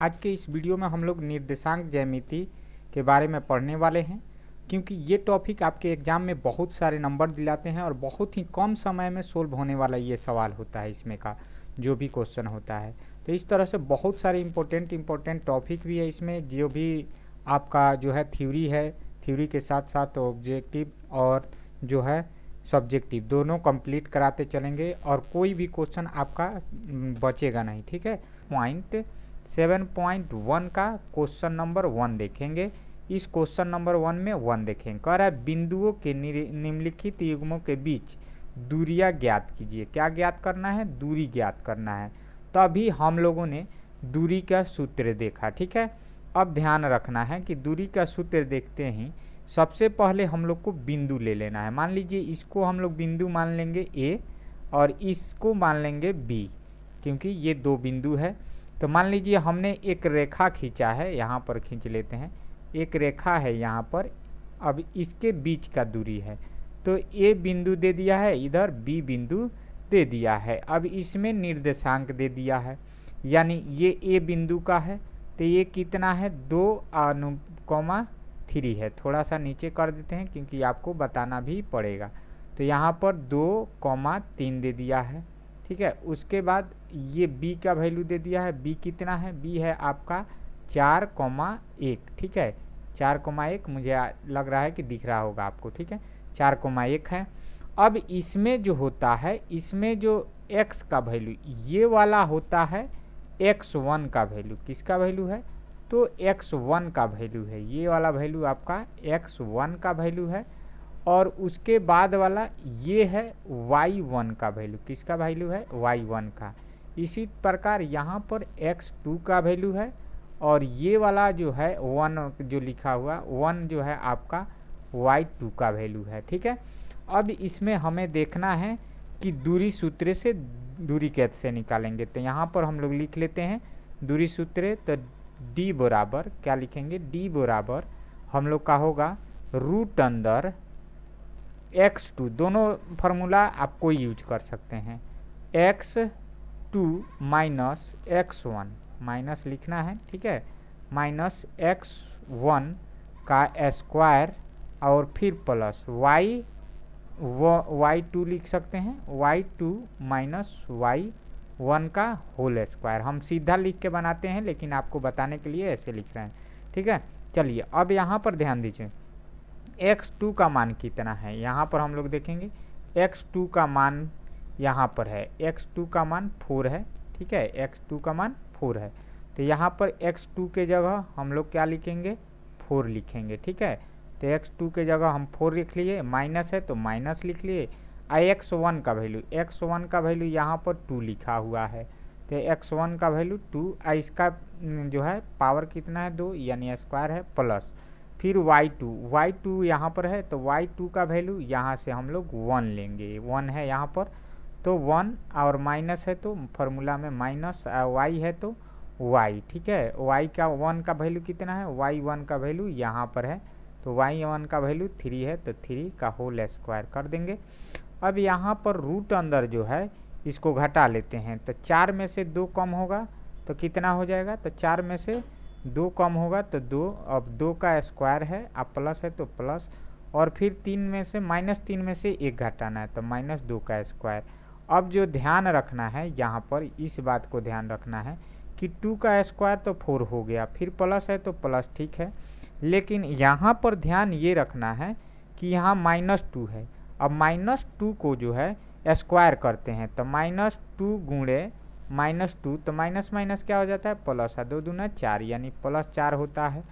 आज के इस वीडियो में हम लोग निर्देशांक ज्यामिति के बारे में पढ़ने वाले हैं, क्योंकि ये टॉपिक आपके एग्जाम में बहुत सारे नंबर दिलाते हैं और बहुत ही कम समय में सोल्व होने वाला ये सवाल होता है। इसमें का जो भी क्वेश्चन होता है, तो इस तरह से बहुत सारे इम्पोर्टेंट टॉपिक भी है इसमें। जो भी आपका जो है थ्योरी है, थ्योरी के साथ साथ ऑब्जेक्टिव और जो है सब्जेक्टिव दोनों कंप्लीट कराते चलेंगे और कोई भी क्वेश्चन आपका बचेगा नहीं। ठीक है, 7.1 का क्वेश्चन नंबर 1 देखेंगे। इस क्वेश्चन नंबर 1 में 1 देखेंगे। कह रहा है बिंदुओं के निम्नलिखित युग्मों के बीच दूरियां ज्ञात कीजिए। क्या ज्ञात करना है? दूरी ज्ञात करना है। तो अभी हम लोगों ने दूरी का सूत्र देखा। ठीक है, अब ध्यान रखना है कि दूरी का सूत्र देखते ही सबसे पहले हम लोग को बिंदु ले लेना है। मान लीजिए इसको हम लोग बिंदु मान लेंगे A और इसको मान लेंगे B, क्योंकि ये दो बिंदु है। तो मान लीजिए हमने एक रेखा खींचा है, यहाँ पर खींच लेते हैं। एक रेखा है यहाँ पर, अब इसके बीच का दूरी है। तो A बिंदु दे दिया है, इधर B बिंदु दे दिया है। अब इसमें निर्देशांक दे दिया है, यानी ये A बिंदु का है तो ये कितना है? 2:3 है। थोड़ा सा नीचे कर देते हैं क्योंकि आपको बताना भी पड़ेगा। तो यहाँ पर 2,3 दे दिया है। ठीक है, उसके बाद ये B का वैल्यू दे दिया है। B कितना है? B है आपका 4,1। ठीक है, 4,1 मुझे लग रहा है कि दिख रहा होगा आपको। ठीक है, 4,1 है। अब इसमें जो होता है, इसमें जो x का वैल्यू ये वाला होता है x1 का वैल्यू। किसका वैल्यू है? तो x1 का वैल्यू है। ये वाला वैल्यू आपका x1 का वैल्यू है। और उसके बाद वाला ये है y1 का वैल्यू। किसका वैल्यू है? y1 का। इसी प्रकार यहाँ पर x2 का वैल्यू है और ये वाला जो है 1 जो लिखा हुआ 1 जो है आपका y2 का वैल्यू है। ठीक है, अब इसमें हमें देखना है कि दूरी सूत्र से दूरी कैसे निकालेंगे। तो यहाँ पर हम लोग लिख लेते हैं दूरी सूत्र। तो d बराबर क्या लिखेंगे? d बराबर हम लोग का होगा रूट अंदर x2, दोनों फार्मूला आप कोई यूज कर सकते हैं। x2 माइनस x1, माइनस लिखना है। ठीक है, माइनस x1 का स्क्वायर और फिर प्लस y2 लिख सकते हैं। y2 माइनस y1 का होल स्क्वायर। हम सीधा लिख के बनाते हैं, लेकिन आपको बताने के लिए ऐसे लिख रहे हैं। ठीक है, चलिए अब यहाँ पर ध्यान दीजिए x2 का मान कितना है। यहाँ पर हम लोग देखेंगे x2 का मान यहाँ पर है, x2 का मान 4 है। ठीक है, x2 का मान 4 है। तो यहाँ पर x2 के जगह हम लोग क्या लिखेंगे? 4 लिखेंगे। ठीक है, तो x2 के जगह हम 4 लिख लिए, माइनस है तो माइनस लिख लिए। x1 का वैल्यू, x1 का वैल्यू यहाँ पर 2 लिखा हुआ है। तो x1 का वैल्यू 2, इसका जो है पावर कितना है? 2, यानी स्क्वायर है, प्लस फिर y2 यहाँ पर है तो y2 का वैल्यू यहाँ से हम लोग 1 लेंगे। 1 है यहाँ पर तो 1 और माइनस है तो फार्मूला में माइनस, y है तो y। ठीक है, y का 1 का वैल्यू कितना है? y1 का वैल्यू यहाँ पर है तो y1 का वैल्यू 3 है तो 3 का होल स्क्वायर कर देंगे। अब यहाँ पर रूट अंदर जो है इसको घटा लेते हैं। तो 4 में से 2 कम होगा तो कितना हो जाएगा? तो 4 में से 2 कम होगा तो 2। अब 2 का स्क्वायर है, अब प्लस है तो प्लस, और फिर 3 में से -3 में से 1 घटाना है तो -2 का स्क्वायर। अब जो ध्यान रखना है यहाँ पर, इस बात को ध्यान रखना है कि 2 का स्क्वायर तो 4 हो गया, फिर प्लस है तो प्लस। ठीक है, लेकिन यहाँ पर ध्यान ये रखना है कि यहाँ -2 है। अब -2 को जो है स्क्वायर करते हैं तो -2 गुणे -2 तो माइनस माइनस क्या हो जाता है? प्लस है। 2 दूना 4 यानी +4 होता है।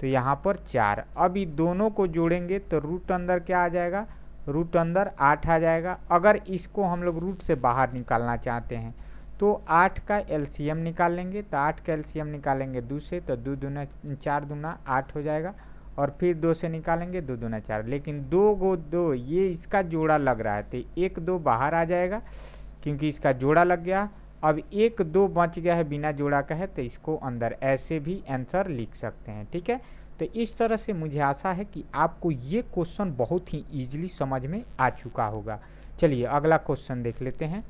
तो यहाँ पर 4। अब ये दोनों को जोड़ेंगे तो रूट अंदर क्या आ जाएगा? रूट अंदर 8 आ जाएगा। अगर इसको हम लोग रूट से बाहर निकालना चाहते हैं तो 8 का एलसीएम निकाल लेंगे। तो 8 का एलसीएम निकालेंगे 2 से तो 2 दूना 4 दूना 8 हो जाएगा, और फिर 2 से निकालेंगे 2 दूना 4। लेकिन 2 ये इसका जोड़ा लग रहा है तो 1 2 बाहर आ जाएगा क्योंकि इसका जोड़ा लग गया। अब 1 2 बच गया है बिना जोड़ा का है तो इसको अंदर ऐसे भी आंसर लिख सकते हैं। ठीक है, तो इस तरह से मुझे आशा है कि आपको ये क्वेश्चन बहुत ही ईजिली समझ में आ चुका होगा। चलिए अगला क्वेश्चन देख लेते हैं।